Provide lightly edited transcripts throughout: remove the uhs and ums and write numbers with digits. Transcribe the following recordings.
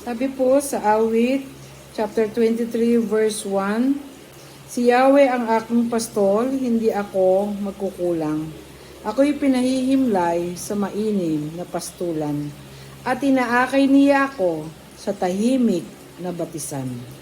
Sabi po sa Awit, chapter 23, verse 1, Si Yahweh ang aking pastol, hindi ako magkukulang. Ako'y pinahihimlay sa mainim na pastulan, at inaakay niya ako sa tahimik na batisan.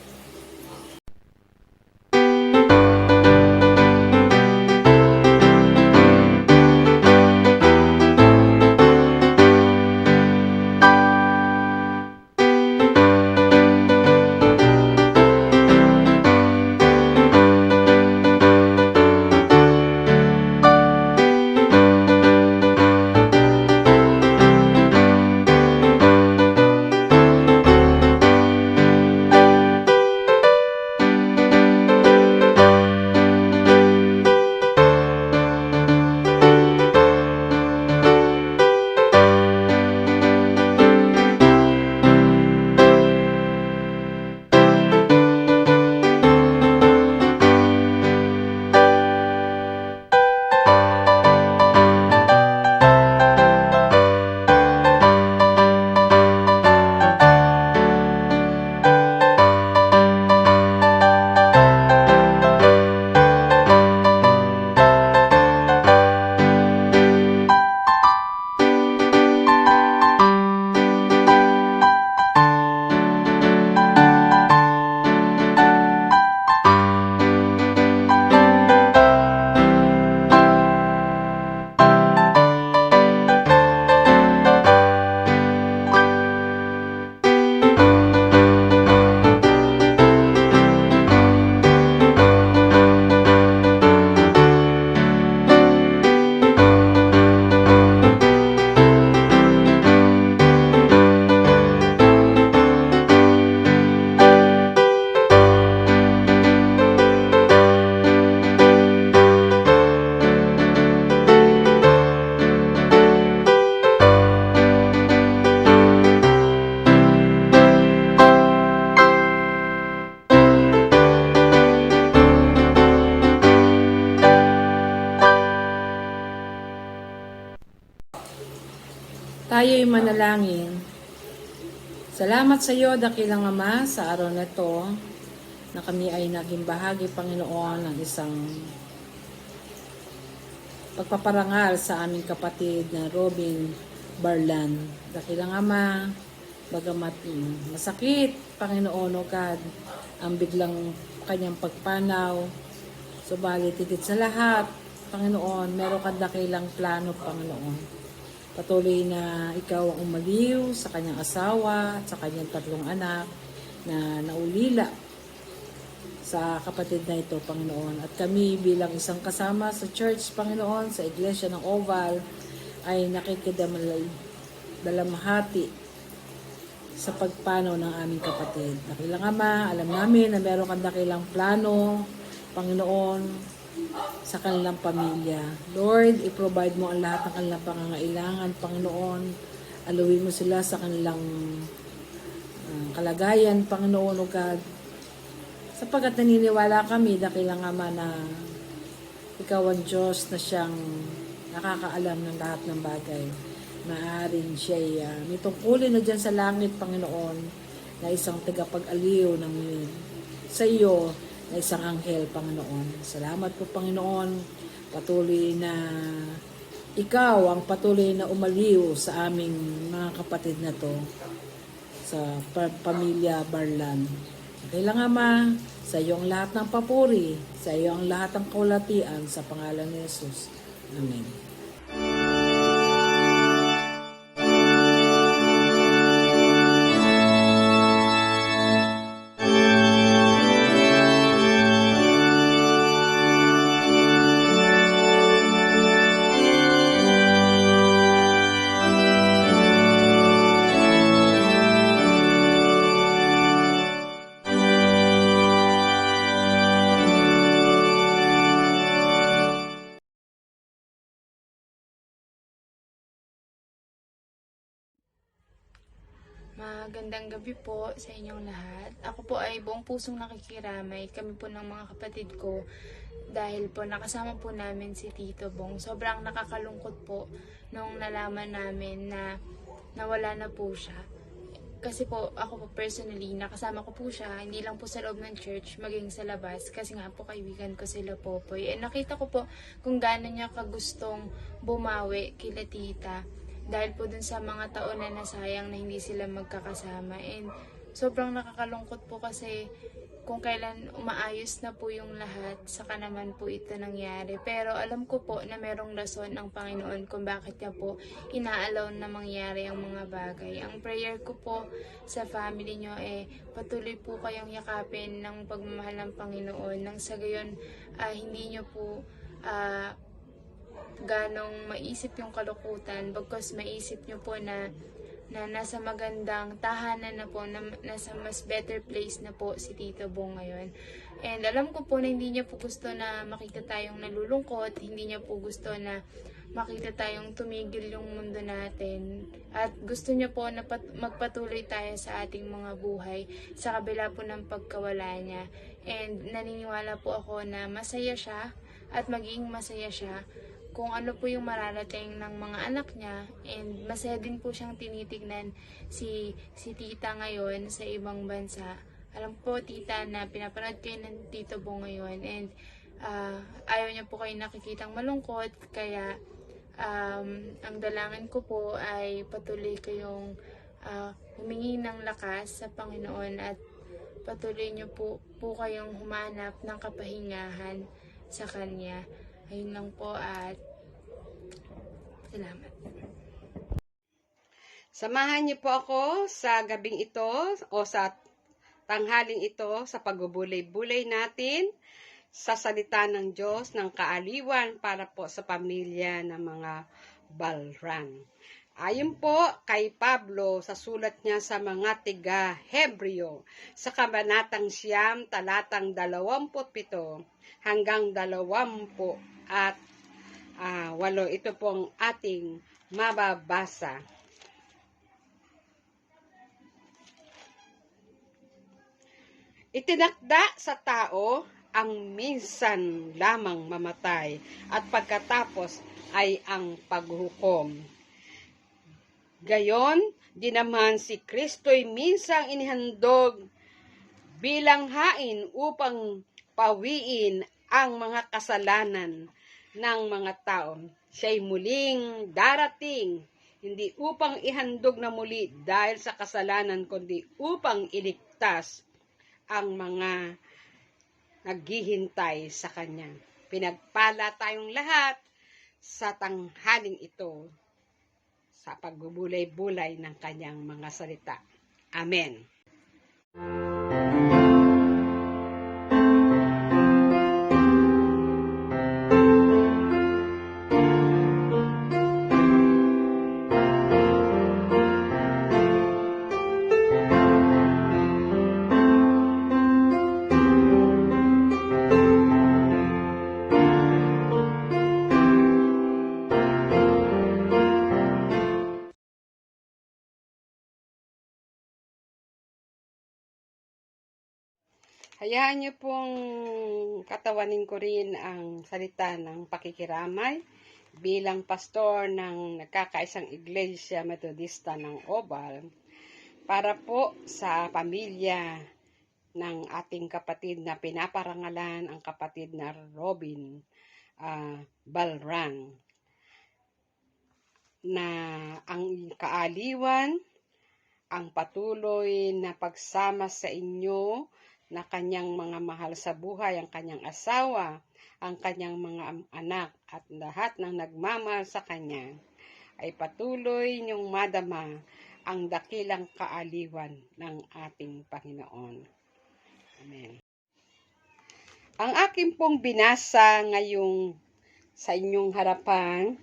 Tayo'y manalangin. Salamat sa iyo, dakilang Ama, sa araw na ito na kami ay naging bahagi, Panginoon, ng isang pagpaparangal sa aming kapatid na Robin Barlan. Dakilang Ama, bagamat masakit, Panginoon, O God, ang biglang kanyang pagpanaw, subalit higit sa lahat, Panginoon, meron kang dakilang plano, Panginoon. Patuloy na ikaw ang umaliw sa kanyang asawa at sa kanyang 3 anak na naulila sa kapatid na ito, Panginoon. At kami bilang isang kasama sa church, Panginoon, sa iglesia ng Oval, ay nakikidalamhati sa pagpanaw ng aming kapatid. Dakilang Ama, alam namin na meron kang dakilang plano, Panginoon, sa kanilang pamilya. Lord, i-provide mo ang lahat ng kanilang pangangailangan, Panginoon. Aluin mo sila sa kanilang kalagayan, Panginoon, O God. Sapagat naniniwala kami, dakilang Ama, na ikaw ang Diyos na siyang nakakaalam ng lahat ng bagay. Maaaring siya may tungkulin na dyan sa langit, Panginoon, na isang tagapag-aliw ng sa iyo, na isang anghel, Panginoon. Salamat po, Panginoon. Patuloy na ikaw ang patuloy na umaliw sa aming mga kapatid na to sa pamilya Barlan. Kailangan, Ama, sa iyong lahat ng papuri, sa iyong lahat ng kaulatian, sa pangalan ni Jesus. Amen. Magandang gabi po sa inyong lahat. Ako po ay buong pusong nakikiramay. Kami po ng mga kapatid ko dahil po nakasama po namin si Tito Bong. Sobrang nakakalungkot po nung nalaman namin na nawala na po siya. Kasi po, ako po personally, nakasama ko po siya, hindi lang po sa loob ng church, maging sa labas, kasi nga po kaibigan ko sila Popoy. And nakita ko po kung gaano niya kagustong bumawi kila tita, dahil po dun sa mga taon na nasayang na hindi sila magkakasama. And sobrang nakakalungkot po kasi kung kailan umaayos na po yung lahat, saka naman po ito nangyari. Pero alam ko po na merong rason ang Panginoon kung bakit niya po inaalaw na mangyari ang mga bagay. Ang prayer ko po sa family nyo patuloy po kayong yakapin ng pagmamahal ng Panginoon nang sa gayon hindi nyo po ganong maisip yung kalukutan, bagkus maisip nyo po na nasa magandang tahanan na po, na nasa mas better place na po si Tito Bong ngayon. And alam ko po na hindi niya po gusto na makita tayong nalulungkot, hindi niya po gusto na makita tayong tumigil yung mundo natin. At gusto niya po na magpatuloy tayo sa ating mga buhay sa kabila po ng pagkawala niya. And naniniwala po ako na masaya siya at maging masaya siya kung ano po yung mararating ng mga anak niya, and masaya din po siyang tinitignan si tita ngayon sa ibang bansa. Alam po tita na pinapanood kayo ng Tito Bong ngayon, and ayaw niya po kayo nakikitang malungkot, kaya ang dalangin ko po ay patuloy kayong humingi ng lakas sa Panginoon at patuloy niyo po kayong humanap ng kapahingahan sa Kanya. Ayun lang po at salamat. Samahan niyo po ako sa gabing ito o sa tanghaling ito sa pagbubulay-bulay natin sa salita ng Diyos ng kaaliwan para po sa pamilya ng mga Balran. Ayon po kay Pablo sa sulat niya sa mga tiga Hebreo sa kabanatang 9 talatang 27 hanggang 28, ito pong ating mababasa. Itinakda sa tao ang minsan lamang mamatay at pagkatapos ay ang paghukom. Gayon, di naman si Kristo'y minsang inihandog bilang hain upang pawiin ang mga kasalanan ng mga tao. Siya'y muling darating, hindi upang ihandog na muli dahil sa kasalanan, kundi upang iligtas ang mga naghihintay sa Kanya. Pinagpala tayong lahat sa tanghaling ito sa pagbubulay-bulay ng Kanyang mga salita. Amen. Hayaan niyo pong katawanin ko rin ang salita ng pakikiramay bilang pastor ng nagkakaisang iglesia metodista ng Oval para po sa pamilya ng ating kapatid na pinaparangalan, ang kapatid na Robin Balran, na ang kaaliwan, ang patuloy na pagsama sa inyo na kanyang mga mahal sa buhay, ang kanyang asawa, ang kanyang mga anak, at lahat ng nagmamahal sa kanya, ay patuloy niyong madama ang dakilang kaaliwan ng ating Panginoon. Amen. Ang aking pong binasa ngayong sa inyong harapan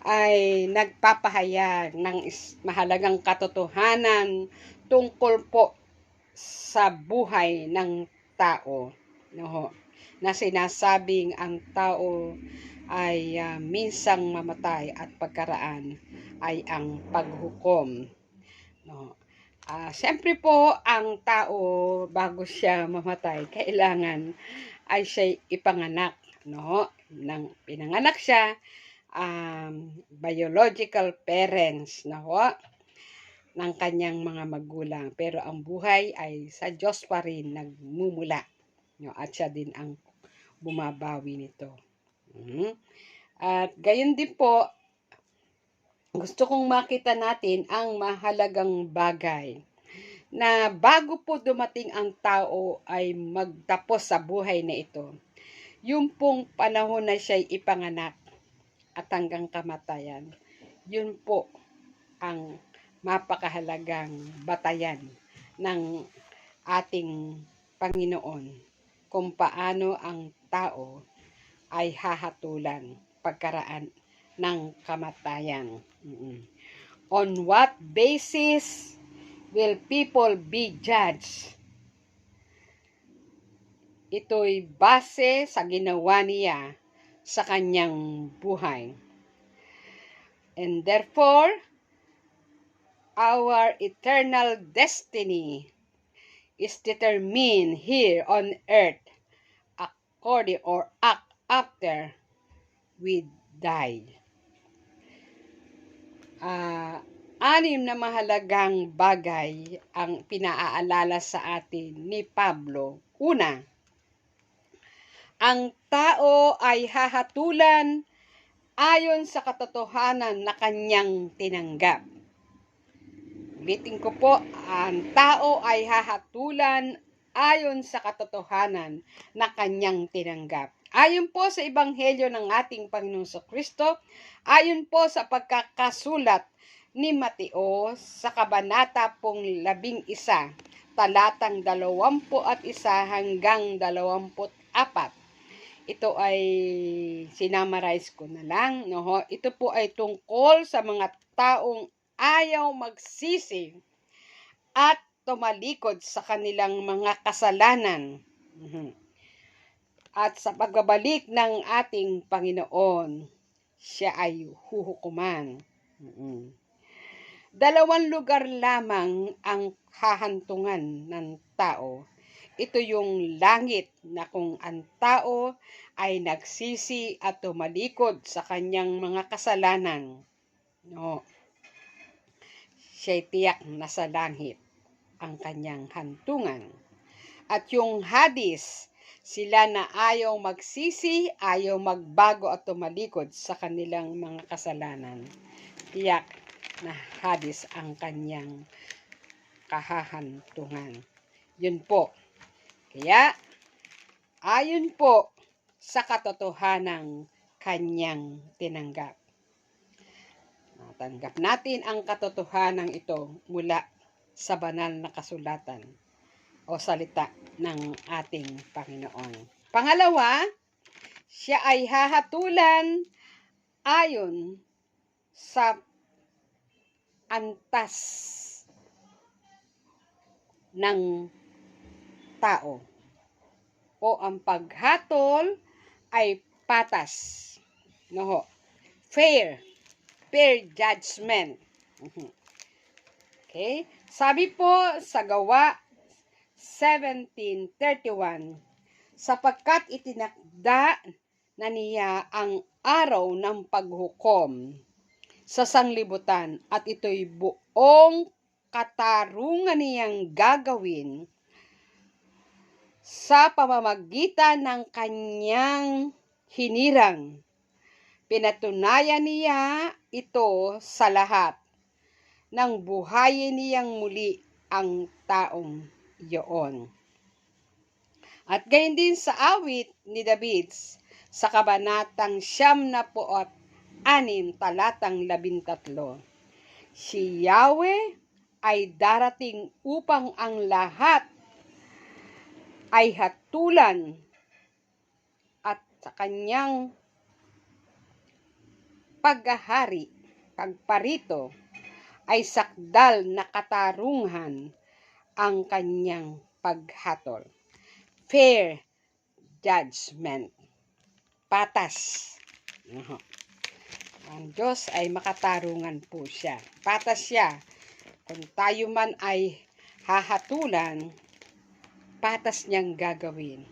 ay nagpapahayag ng mahalagang katotohanan tungkol po sa buhay ng tao, na sinasabing ang tao ay minsang mamatay at pagkaraan ay ang paghukom. Siyempre po, ang tao bago siya mamatay, kailangan ay siya ipanganak. Nang pinanganak siya, biological parents, ng kanyang mga magulang. Pero ang buhay ay sa Diyos pa rin nagmumula. No? At siya din ang bumabawi nito. At gayon din po, gusto kong makita natin ang mahalagang bagay na bago po dumating ang tao ay magtapos sa buhay na ito. Yung pong panahon na siya'y ipanganak at hanggang kamatayan, yun po ang mapakahalagang batayan ng ating Panginoon kung paano ang tao ay hahatulan pagkaraan ng kamatayan. On what basis will people be judged? Ito'y base sa ginawa niya sa kanyang buhay. And therefore, our eternal destiny is determined here on earth according or after we die. Anim na mahalagang bagay ang pinaaalala sa atin ni Pablo. Una, ang tao ay hahatulan ayon sa katotohanan na kanyang tinanggap. Ulitin ko po, ang tao ay hahatulan ayon sa katotohanan na kanyang tinanggap. Ayon po sa Ebanghelyo ng ating Panginoong Kristo, ayon po sa pagkakasulat ni Mateo sa kabanata pong 11, talatang 21 hanggang 24. Ito ay sinamarize ko na lang. No? Ito po ay tungkol sa mga taong ayaw magsisi at tumalikod sa kanilang mga kasalanan. At sa pagbabalik ng ating Panginoon, siya ay huhukuman. Dalawang lugar lamang ang hahantungan ng tao. Ito yung langit na kung ang tao ay nagsisi at tumalikod sa kanyang mga kasalanan. No. Siya'y tiyak na sa langit ang kanyang hantungan. At yung Hades, sila na ayaw magsisi, ayaw magbago at tumalikod sa kanilang mga kasalanan. Tiyak na Hades ang kanyang kahahantungan. Yun po. Kaya, ayon po sa katotohanang kanyang tinanggap. Natanggap natin ang katotohanan ito mula sa banal na kasulatan o salita ng ating Panginoon. Pangalawa, siya ay hahatulan ayon sa antas ng tao o ang paghatol ay patas. No? Fair judgment. Okay? Sabi po sa Gawa 17:31, sapagkat itinakda na niya ang araw ng paghukom sa sanglibutan at ito'y buong katarungan niyang gagawin sa pamamagitan ng kanyang hinirang. Pinatunayan niya ito sa lahat nang buhayin niyang muli ang taong iyon. At gayon din sa awit ni David sa kabanatang 96, talatang 13. Si Yahweh ay darating upang ang lahat ay hatulan at sa kanyang paghahari, pagparito, ay sakdal na katarungan ang kanyang paghatol. Fair judgment. Patas. Ang Diyos ay makatarungan po siya. Patas siya. Kung tayo man ay hahatulan, patas niyang gagawin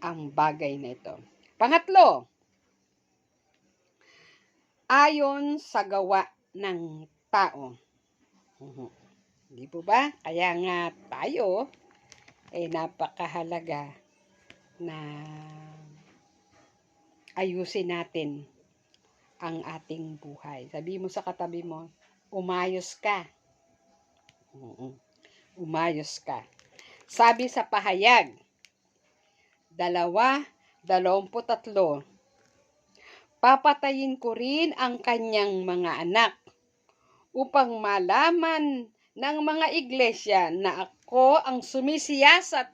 ang bagay na ito. Pangatlo, ayon sa gawa ng tao. Di po ba? Kaya nga tayo, napakahalaga na ayusin natin ang ating buhay. Sabi mo sa katabi mo, umayos ka. Umayos ka. Sabi sa pahayag, 2:23, papatayin ko rin ang kanyang mga anak upang malaman ng mga iglesia na ako ang sumisiyasat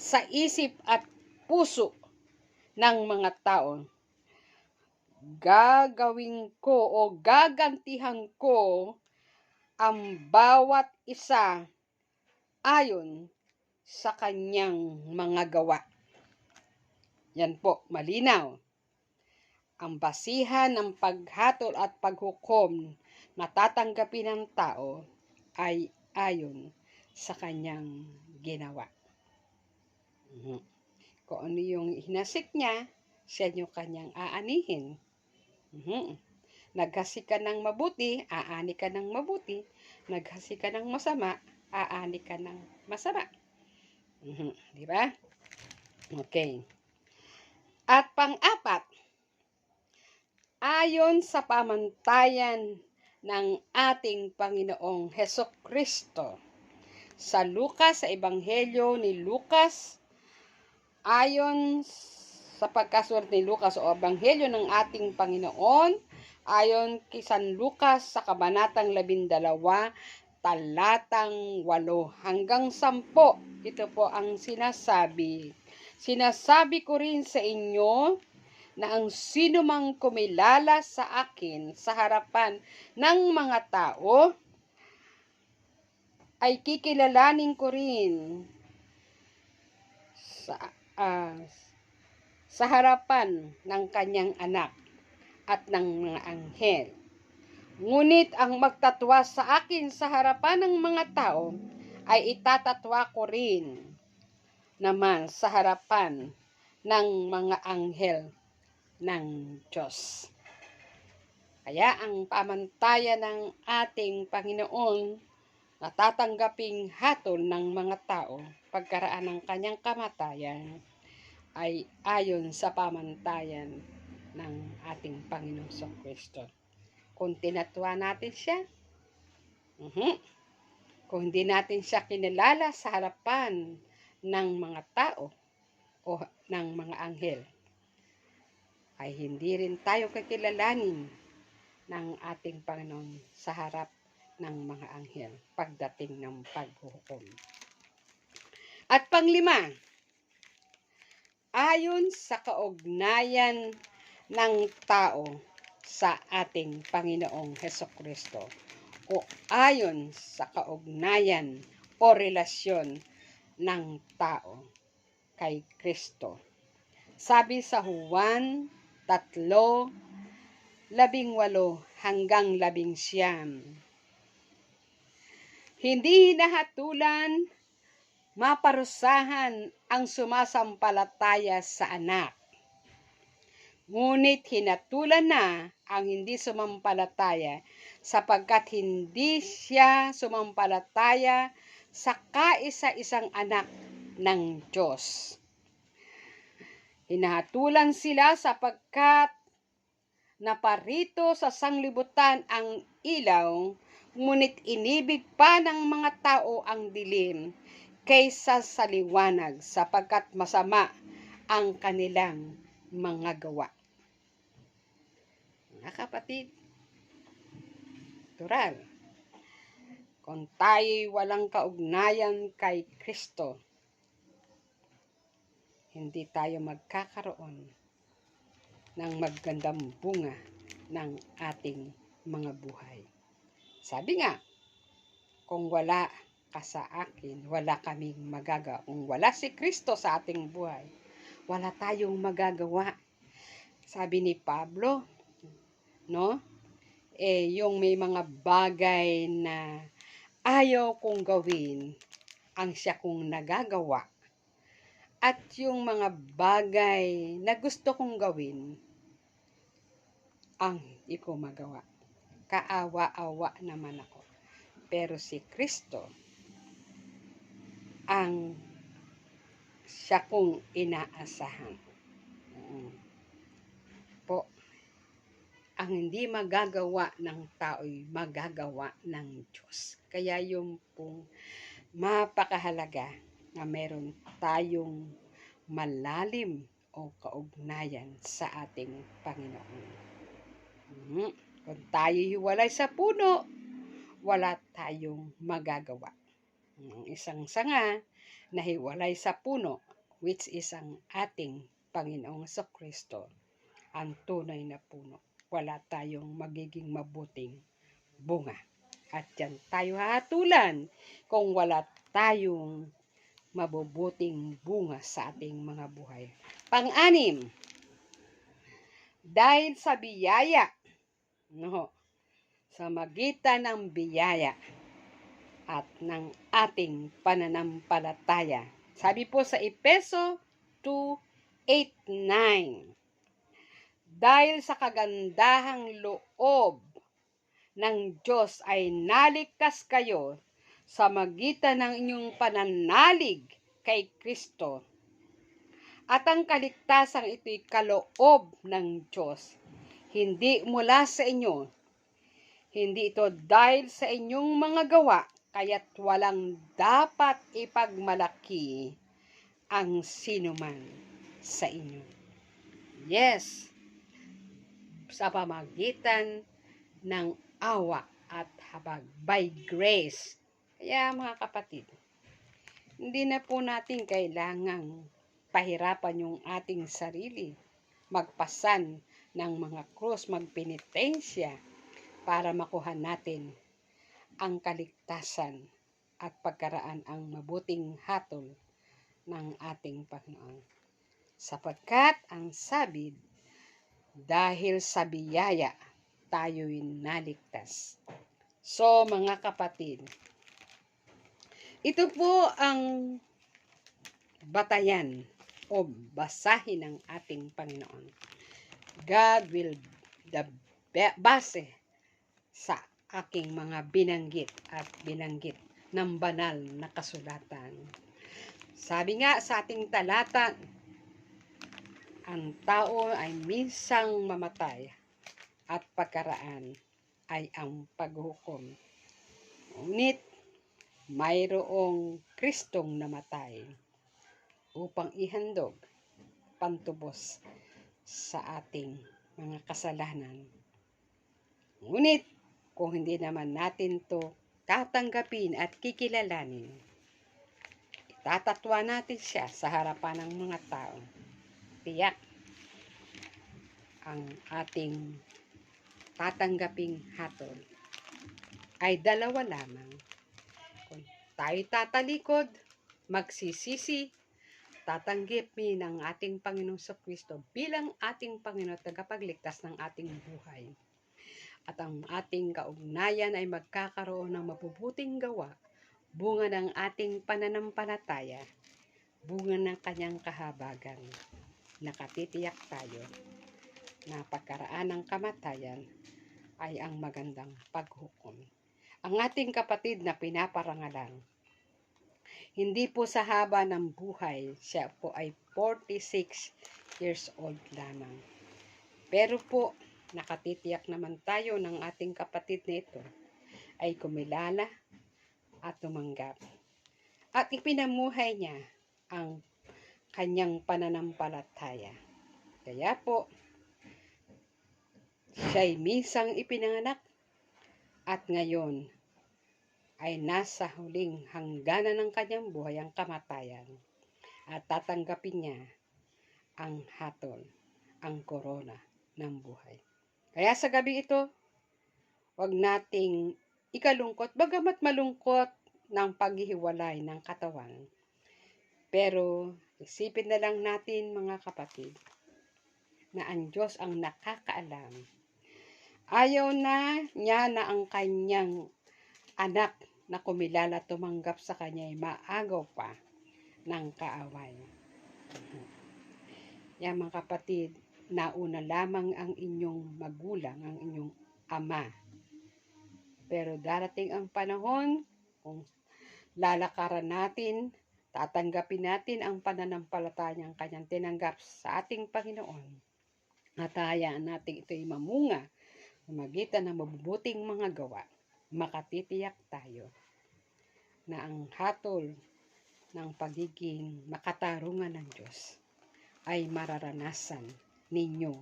sa isip at puso ng mga tao. Gagawin ko o gagantihan ko ang bawat isa ayon sa kanyang mga gawa. Yan po, malinaw. Ang basihan ng paghatol at paghukom na tatanggapin ng tao ay ayon sa kanyang ginawa. Kung ano yung hinasik niya, siya yung kanyang aanihin. Naghasi ka ng mabuti, aani ka ng mabuti. Naghasi ka ng masama, aani ka ng masama. Di ba? Okay. At pang-apat, ayon sa pamantayan ng ating Panginoong Hesukristo sa Lucas, sa Ebanghelyo ni Lucas, ayon sa pagkasulat ni Lucas o Ebanghelyo ng ating Panginoon, ayon kay San Lucas sa Kabanatang 12, talatang 8 hanggang 10. Ito po ang sinasabi. Sinasabi ko rin sa inyo na ang sino mang kumilala sa akin sa harapan ng mga tao, ay kikilalanin ko rin sa harapan ng kanyang anak at ng mga anghel. Ngunit ang magtatwa sa akin sa harapan ng mga tao, ay itatatwa ko rin naman sa harapan ng mga anghel ng Diyos. Kaya ang pamantayan ng ating Panginoon na tatanggaping hatol ng mga tao pagkaraan ng kanyang kamatayan ay ayon sa pamantayan ng ating Panginoong Kristo. Kung tinatwa natin siya, kung hindi natin siya kinilala sa harapan ng mga tao o ng mga anghel, ay hindi rin tayo kakilalanin ng ating Panginoon sa harap ng mga anghel pagdating ng paghuhukom. At pang-5, ayon sa kaugnayan ng tao sa ating Panginoong Hesukristo o ayon sa kaugnayan o relasyon ng tao kay Kristo. Sabi sa Juan 3:18 hanggang 19, hindi hinahatulan maparusahan ang sumasampalataya sa anak. Ngunit hinatulan na ang hindi sumampalataya sapagkat hindi siya sumampalataya sa kaisa-isang anak ng Diyos. Hinahatulan sila sapagkat naparito sa sanglibutan ang ilaw, ngunit inibig pa ng mga tao ang dilim kaysa sa liwanag sapagkat masama ang kanilang mga gawa. Mga kapatid, natural, kung tayo'y walang kaugnayan kay Kristo, hindi tayo magkakaroon ng magandang bunga ng ating mga buhay. Sabi nga, kung wala ka sa akin, wala kaming magagawa. Kung wala si Kristo sa ating buhay, wala tayong magagawa. Sabi ni Pablo, no? Yung may mga bagay na ayaw kong gawin, ang siya kong nagagawa. At yung mga bagay na gusto kong gawin, ang hindi ko magawa. Kaawa-awa naman ako. Pero si Kristo ang siya kong inaasahan. Po, ang hindi magagawa ng tao'y magagawa ng Diyos. Kaya yung pong mapakahalaga na meron tayong malalim o kaugnayan sa ating Panginoon. Kung tayo hiwalay sa puno, wala tayong magagawa. Ang isang sanga na hiwalay sa puno, which is ang ating Panginoong Kristo, ang tunay na puno. Wala tayong magiging mabuting bunga. At yan tayo hahatulan kung wala tayong mabubuting bunga sa ating mga buhay. Pang-anim, dahil sa biyaya, sa magitan ng biyaya at ng ating pananampalataya. Sabi po sa Efeso 2:8-9, dahil sa kagandahang loob ng Diyos ay naligtas kayo sa magitan ng inyong pananalig kay Kristo. At ang kaligtasan ito'y kaloob ng Diyos, hindi mula sa inyo. Hindi ito dahil sa inyong mga gawa, kaya't walang dapat ipagmalaki ang sinuman sa inyo. Yes, sa pamagitan ng awa at habag, by grace. Kaya mga kapatid, hindi na po natin kailangang pahirapan yung ating sarili, magpasan ng mga krus, magpenitensya para makuha natin ang kaligtasan at pagkaraan ang mabuting hatol ng ating Panginoon. Sapagkat ang sabi, dahil sa biyaya, tayo'y naligtas. So, mga kapatid, ito po ang batayan o basahin ng ating Panginoon. God will the base sa aking mga binanggit at binanggit ng banal na kasulatan. Sabi nga sa ating talata, ang tao ay minsang mamatay at pagkaraan ay ang paghukom. Ngunit mayroong Kristong namatay upang ihandog pantubos sa ating mga kasalanan. Ngunit kung hindi naman natin to tatanggapin at kikilalanin, itatatwa natin siya sa harapan ng mga tao. Tiyak ang ating tatanggaping hatol ay dalawa lamang. Kung tayo tatalikod, magsisisi, tatanggapin ng ating Panginoong Kristo bilang ating Panginoon at tagapagligtas ng ating buhay. At ang ating kaugnayan ay magkakaroon ng mabubuting gawa, bunga ng ating pananampalataya, bunga ng kanyang kahabagan. Nakatitiyak tayo na pagkaraan ng kamatayan ay ang magandang paghukom. Ang ating kapatid na pinaparangalan, hindi po sa haba ng buhay, siya po ay 46 years old lamang. Pero po, nakatitiyak naman tayo ng ating kapatid na ito ay kumilala at tumanggap. At ipinamuhay niya ang kanyang pananampalataya. Kaya po, siya'y minsang ipinanganak at ngayon ay nasa huling hangganan ng kanyang buhay, ang kamatayan. At tatanggapin niya ang hatol, ang korona ng buhay. Kaya sa gabi ito, wag nating ikalungkot, bagamat malungkot ng paghihiwalay ng katawan. Pero isipin na lang natin mga kapatid, na ang Diyos ang nakakaalam. Ayaw na niya na ang kanyang anak na kumilala tumanggap sa kanya ay maagaw pa ng kaaway. Yan mga kapatid, nauna lamang ang inyong magulang, ang inyong ama, Pero darating ang panahon kung lalakaran natin, tatanggapin natin ang pananampalatayang kanyang tinanggap sa ating Panginoon. At hayaan natin ito'y mamunga sa magitan ng mabubuting mga gawa. Makatitiyak tayo na ang hatol ng pagiging makatarungan ng Diyos ay mararanasan ninyo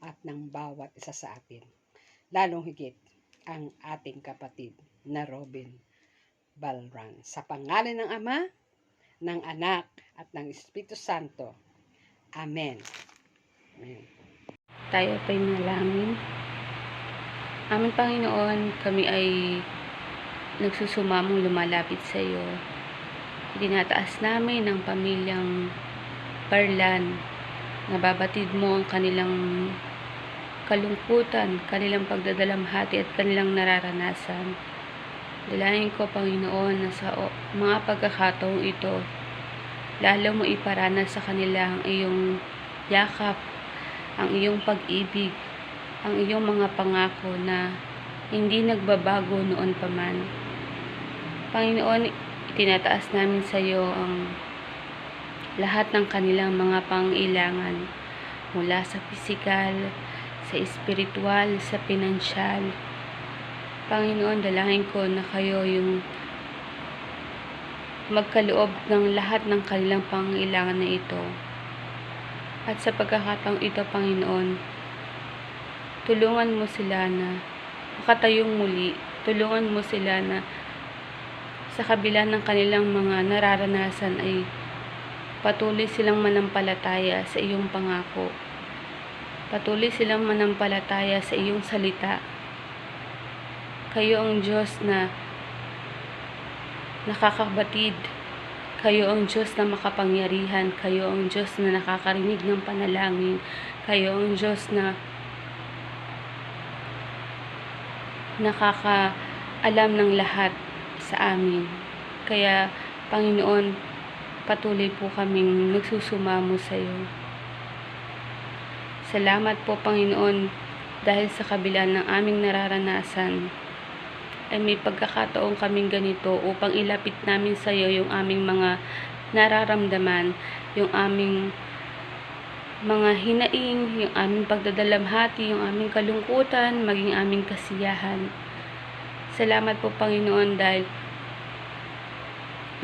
at ng bawat isa sa atin. Lalong higit ang ating kapatid na Robin Balran. Sa pangalan ng Ama, ng Anak, at ng Espiritu Santo. Amen. Amen. Tayo pa'y manalangin. Aming Panginoon, kami ay nagsusumamong lumalapit sa iyo. Itinataas namin ang pamilyang Barlan. Nababatid mo ang kanilang kalungkutan, kanilang pagdadalamhati at kanilang nararanasan. Dalangin ko, Panginoon, na sa mga pagkakataong ito, lalo mo iparana sa kanila ang iyong yakap, ang iyong pag-ibig, ang iyong mga pangako na hindi nagbabago noon pa man. Panginoon, itinataas namin sa iyo ang lahat ng kanilang mga pangailangan mula sa pisikal, sa espiritual, sa pinansyal. Panginoon, dalangin ko na kayo yung magkaloob ng lahat ng kanilang pangailangan na ito. At sa pagkakataong ito, Panginoon, tulungan mo sila na makatayong muli. Tulungan mo sila na sa kabila ng kanilang mga nararanasan ay patuloy silang manampalataya sa iyong pangako. Patuloy silang manampalataya sa iyong salita. Kayo ang Diyos na nakakabatid. Kayo ang Diyos na makapangyarihan. Kayo ang Diyos na nakakarinig ng panalangin. Kayo ang Diyos na nakakaalam ng lahat sa amin. Kaya, Panginoon, patuloy po kaming nagsusumamo sa iyo. Salamat po, Panginoon, dahil sa kabila ng aming nararanasan, ay may pagkakataon kaming ganito upang ilapit namin sa iyo yung aming mga nararamdaman, yung aming mga hinaing, yung aming pagdadalamhati, yung aming kalungkutan, maging aming kasiyahan. Salamat po, Panginoon, dahil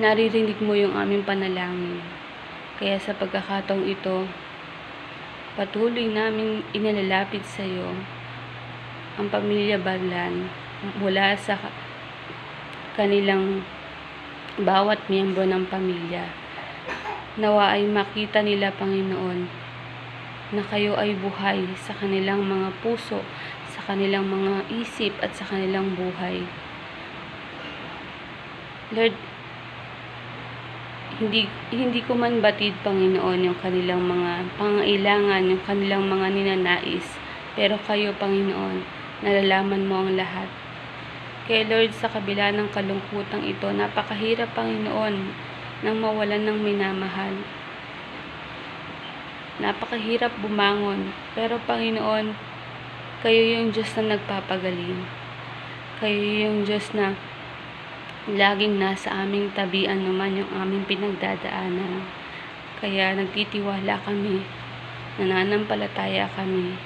naririnig mo yung aming panalangin. Kaya sa pagkakataong ito, patuloy namin inalalapit sa iyo ang pamilya Barlan mula sa kanilang bawat miyembro ng pamilya. Nawa ay makita nila, Panginoon, na kayo ay buhay sa kanilang mga puso, sa kanilang mga isip at sa kanilang buhay. Lord, hindi ko man batid, Panginoon, yung kanilang mga pangailangan, yung kanilang mga ninanais. Pero kayo, Panginoon, nalalaman mo ang lahat. Kaya Lord, sa kabila ng kalungkutang ito, napakahirap, Panginoon, nang mawalan ng minamahal. Napakahirap bumangon. Pero Panginoon, kayo yung Diyos na nagpapagaling. Kayo yung Diyos na laging nasa aming tabian naman yung aming pinagdadaanan. Kaya nagtitiwala kami, nananampalataya kami,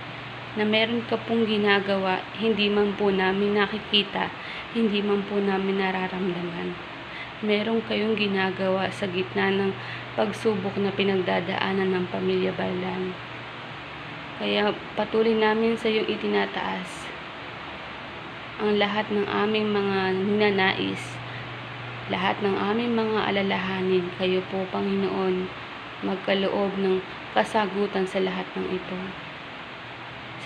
na meron ka pong ginagawa, hindi man po namin nakikita, hindi man po namin nararamdaman. Meron kayong ginagawa sa gitna ng pagsubok na pinagdadaanan ng pamilya Barlan. Kaya patuloy namin sa iyong itinataas ang lahat ng aming mga ninanais, lahat ng aming mga alalahanin. Kayo po, Panginoon, magkaloob ng kasagutan sa lahat ng ito.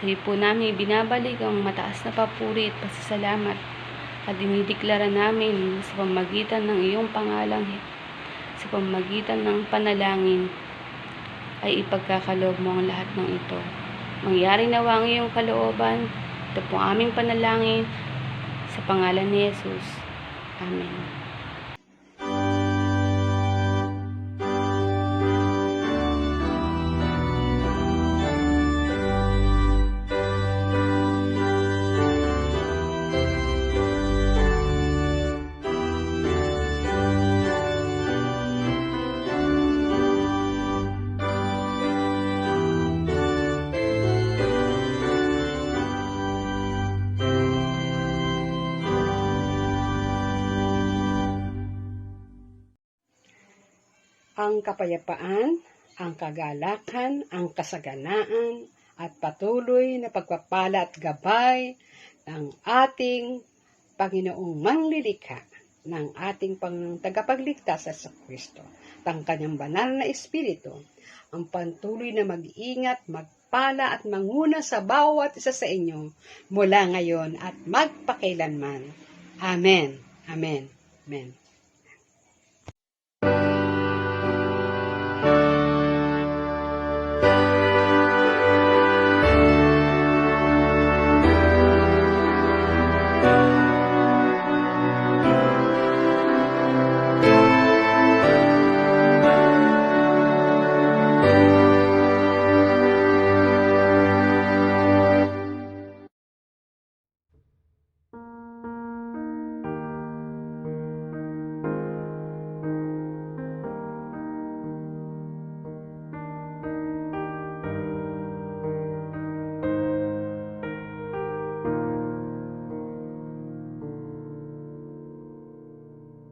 Sa iyo po namin binabalik ang mataas na papuri at pasasalamat at dinideklara namin sa pamagitan ng iyong pangalang, sa pamagitan ng panalangin, ay ipagkakaloob mo ang lahat ng ito. Mangyari nawa ang iyong kalooban. Ito po aming panalangin sa pangalan ni Jesus. Amen. ang kapayapaan, ang kagalakan, ang kasaganaan, at patuloy na pagpapala at gabay ng ating Panginoong manglilikha, ng ating tagapagligtas sa Kristo, ng kanyang banal na Espiritu, ang patuloy na mag-ingat, magpala at manguna sa bawat isa sa inyo mula ngayon at magpakailanman. Amen. Amen. Amen.